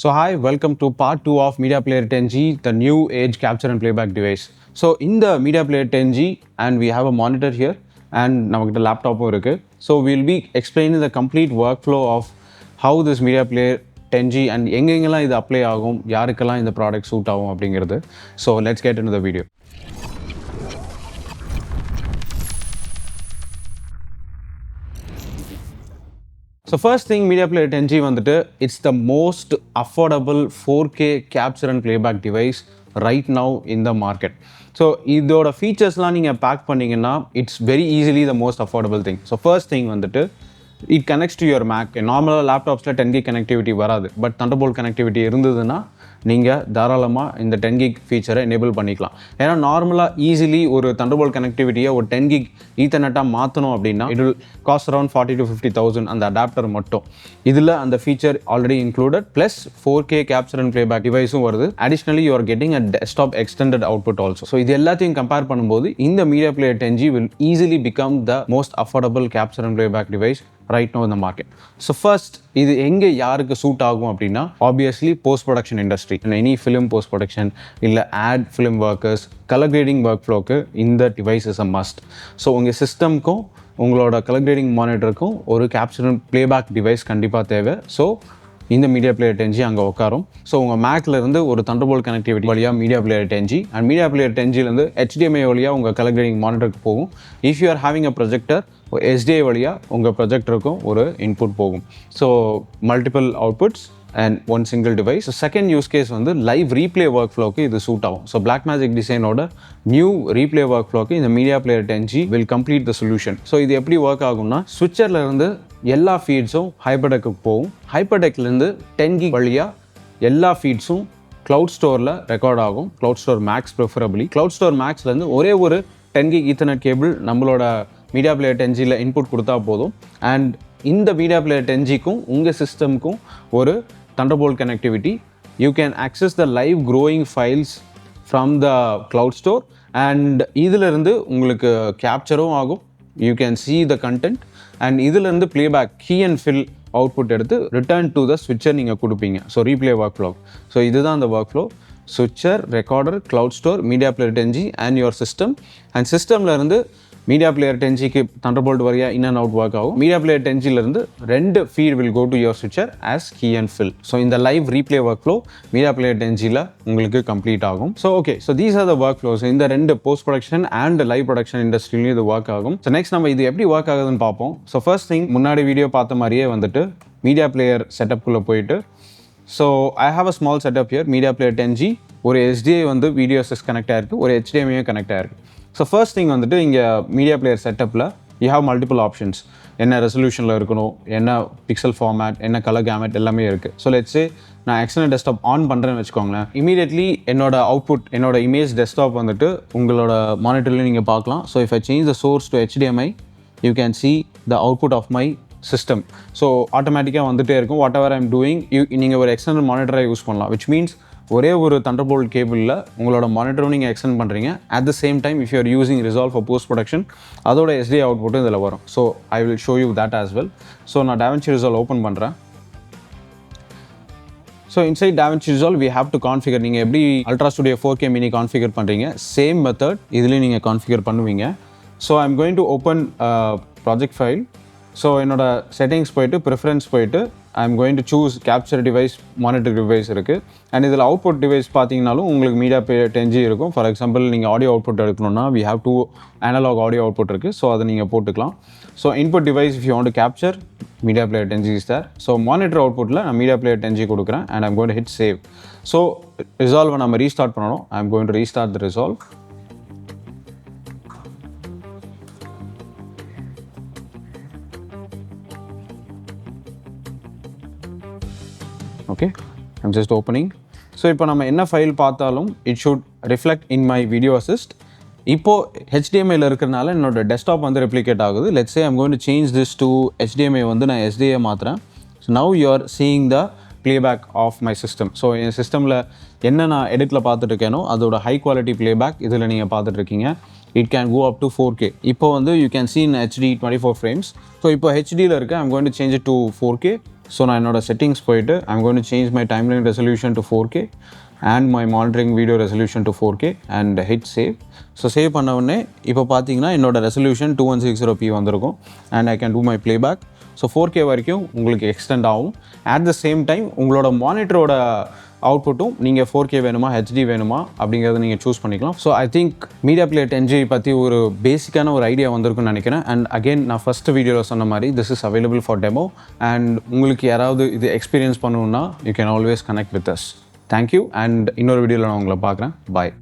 So hi, welcome to part 2 of Media Player 10G, the new age capture and playback device. So in the Media Player 10G, and we have a monitor here, and now the laptop irukku. So we'll be explaining the complete workflow of how this Media Player 10G and எங்கெங்கெல்லாம் இது apply ஆகும், யாருக்கெல்லாம் இந்த product suit ஆகும் அப்படிங்கிறது. So let's get into the video. So first thing, Media Player 10G வந்துட்டு it's the most affordable 4K capture and playback device right now in the market. So இதோட ஃபீச்சர்ஸ்லாம் நீங்கள் பேக் பண்ணிங்கன்னா it's very easily the most affordable thing. So first thing வந்துட்டு it connects to your Mac. நார்மலாக லேப்டாப்ஸில் 10GB connectivity வராது, but thunderbolt connectivity இருந்ததுன்னா நீங்கள் தாராளமாக இந்த 10GB ஃபீச்சரை எனேபிள் பண்ணிக்கலாம். ஏன்னா நார்மலாக ஈஸிலி ஒரு தண்டர்போல்ட் கனெக்டிவிட்டியை ஒரு 10GB ஈத்தர்நெட்டாக மாற்றணும் அப்படின்னா it will cost around 40,000 to 50,000 அந்த அடாப்டர் மட்டும். இதில் அந்த feature already included plus 4K capture and playback டிவைஸும் வருது. Additionally you are getting a desktop extended output also. So இது எல்லாத்தையும் கம்பேர் பண்ணும்போது இந்த Media Player 10G will easily become the most affordable capture and playback device right now in the market. So first, இது எங்கே யாருக்கு suit ஆகும் அப்படின்னா obviously post production industry, any film post production இல்லை ad film workers, color grading workflowக்கு இந்த device is a must. So உங்கள் சிஸ்டம்க்கும் உங்களோட color grading மானிட்டருக்கும் ஒரு capture and playback device கண்டிப்பாக தேவை. ஸோ இந்த Media Player 10G அங்கே உட்காரும். ஸோ உங்கள் மேக்லேருந்து ஒரு தண்டர்போல்ட் கனெக்டிவிட்டி வழியாக Media Player 10G and Media Player 10Gலேருந்து HDMI வழியாக உங்கள் கலர் கிரேடிங் மானிட்டருக்கு போகும். If you are having a projector SDI வழியாக உங்கள் ப்ரொஜெக்டருக்கும் ஒரு இன்புட் போகும். So multiple outputs and one single device. Second use case வந்து லைவ் ரீப்ளே ஒர்க் ஃப்ளோக்கு இது சூட் ஆகும். ஸோ Blackmagic டிசைனோட நியூ ரீப்ளே ஒர்க் ஃப்ளோக்கு இந்த Media Player 10G will complete the solution. So இது எப்படி ஒர்க் ஆகும்னா ஸ்விட்சர்லேருந்து எல்லா ஃபீட்ஸும் ஹைப்பர்டெக்கு போகும். ஹைப்பர்டெக்லேருந்து 10GB வழியாக எல்லா ஃபீட்ஸும் க்ளவுட் ஸ்டோரில் ரெக்கார்ட் ஆகும். Cloud store Macs preferably. Cloud store மேக்ஸ்லேருந்து ஒரே ஒரு 10GB ஈத்தர்நெட் கேபிள் நம்மளோட Media Player 10Gயில் இன்புட் கொடுத்தா போதும். அண்ட் இந்த Media Player 10Gக்கும் உங்கள் சிஸ்டம்க்கும் ஒரு Thunderbolt connectivity. You can access the live growing files from the cloud store and இதிலிருந்து உங்களுக்கு கேப்சரும் ஆகும். You can see the content and இதிலிருந்து playback key and fill output எடுத்து return to the switcher நீங்கள் கொடுப்பீங்க. So replay workflow. So இதுதான் அந்த workflow. switcher, recorder, cloud store, Media Player 10G and your system. and systemல இருந்து Media Player 10Gக்கு Thunderbolt வழியாக in and out work ஆகும். Media Player 10Gலேருந்து ரெண்டு feed will go to your switcher as key and fill. So இந்த live replay workflow Media Player 10Gல உங்களுக்கு complete ஆகும். So okay, so these are the workflows. இந்த ரெண்டு post production and live production இண்டஸ்ட்ரியிலையும் இது work ஆகும். ஸோ நெக்ஸ்ட் நம்ம இது எப்படி ஒர்க் ஆகுதுன்னு பார்ப்போம். ஸோ ஃபர்ஸ்ட் திங், முன்னாடி வீடியோ பார்த்த மாதிரியே வந்துட்டு Media Player செட்டப்குள்ளே போயிட்டு so I have a small setup here. Media Player 10G ஒரு SDI வந்து வீடியோ அசஸ் கனெக்ட் ஆயிருக்கு, ஒரு HDMI கனெக்ட் ஆயிருக்கு. ஸோ ஃபர்ஸ்ட் திங் வந்துட்டு இங்கே Media Player செட்டப்பில் யூ ஹேவ் மல்டிபிள் ஆப்ஷன்ஸ். என்ன ரெசல்யூஷனில் இருக்கணும், என்ன பிக்சல் ஃபார்மேட், என்ன கலர் கேமெட் எல்லாமே இருக்குது. ஸோ லெட்ஸே நான் எக்ஸ்டர்னல் டெஸ்க்டாப் ஆன் பண்ணுறேன்னு வச்சுக்கோங்களேன். இமீடியட்லி என்னோட அவுட்புட், என்னோட இமேஜ் டெஸ்க்டாப் வந்துட்டு உங்களோட மானிட்டர்லேயும் நீங்கள் பார்க்கலாம். So if I change the source to HDMI, you can see the output of my system. So ஆட்டோமேட்டிக்காக வந்துகிட்டே இருக்கும். வாட் எவர் ஐம் டூயிங், நீங்கள் ஒரு எக்ஸ்டர்னல் மானிட்டரை யூஸ் பண்ணலாம். விச் மீன்ஸ் ஒரே ஒரு தண்டர்போல்ட் கேபிளில் உங்களோட மானிட்டரும் நீங்கள் எக்ஸ்டெண்ட் பண்ணுறீங்க. At the same time if you are using Resolve for post production, அதோட SDI அவுட்புட்டும் இதில் வரும். So I will show you that as well. So நான் DaVinci Resolve ஓப்பன் பண்ணுறேன். So inside DaVinci Resolve we have to configure. நீங்கள் எப்படி Ultra Studio 4K mini configure பண்ணுறீங்க, same method இதுலேயும் நீங்கள் கான்ஃபிகர் பண்ணுவீங்க. So I am going to open project file. So என்னோட settings போயிட்டு ப்ரிஃபரன்ஸ் போயிட்டு I am going to choose capture device, monitor device இருக்குது. அண்ட் இதில் அவுட்புட் டிவைஸ் பார்த்தீங்கனாலும் உங்களுக்கு Media Player 10G இருக்கும். ஃபார் எக்ஸாம்பிள் நீங்கள் ஆடியோ அவுட்புட் எடுக்கணும்னா we have two analog audio output இருக்குது. ஸோ அதை நீங்கள் போட்டுக்கலாம். So input device if you want to capture, Media Player 10G is there. So monitor அவுட்புட்டில் நான் Media Player 10G கொடுக்குறேன் and I'm going to hit save. So Resolve நம்ம restart பண்ணணும். I am going to restart the Resolve. Okay, I'm just opening. So இப்போ நம்ம என்ன file பார்த்தாலும் it should reflect in my video assist. இப்போது HDMIயில் இருக்கிறனால என்னோட டெஸ்க்டாப் வந்து ரெப்ளிகேட் ஆகுது. Let's say I'm going to change this to HDMI வந்து நான் SDI மாற்றுறேன். So now you are seeing the playback of my system. So என் சிஸ்டமில் என்ன நான் எடிட்டில் பார்த்துட்டு இருக்கேனோ அதோட ஹை குவாலிட்டி playback இதில் நீங்கள் பார்த்துட்ருக்கீங்க. It can go up to 4K. இப்போ வந்து you can see in HD 24 frames. So இப்போ HDயில் இருக்குது. I'm going to change it to 4K. So நான் என்னோட செட்டிங்ஸ் போயிட்டு I'm going to change my timeline resolution to 4K and my monitoring video resolution to 4K and hit save. So save பண்ண உடனே இப்போ பார்த்தீங்கன்னா என்னோட ரெசல்யூஷன் 2160p வந்திருக்கும் and I can do my playback. So 4K வரைக்கும் உங்களுக்கு extend ஆகும். At the same time உங்களோட மானிட்டரோட அவுட்புட்டும் நீங்கள் 4K வேணுமா ஹெச்டி வேணுமா அப்படிங்கிறத நீங்கள் சூஸ் பண்ணிக்கலாம். So I think media player 10G பற்றி ஒரு பேசிக்கான ஒரு ஐடியா வந்திருக்குன்னு நினைக்கிறேன். அண்ட் அகெயின் நான் ஃபஸ்ட்டு வீடியோவில் சொன்ன மாதிரி this is available for demo. And உங்களுக்கு யாராவது இது எக்ஸ்பீரியன்ஸ் பண்ணணுன்னா you can always connect with us. Thank you. And இன்னொரு வீடியோவில் நான் உங்களை பார்க்குறேன். பாய்.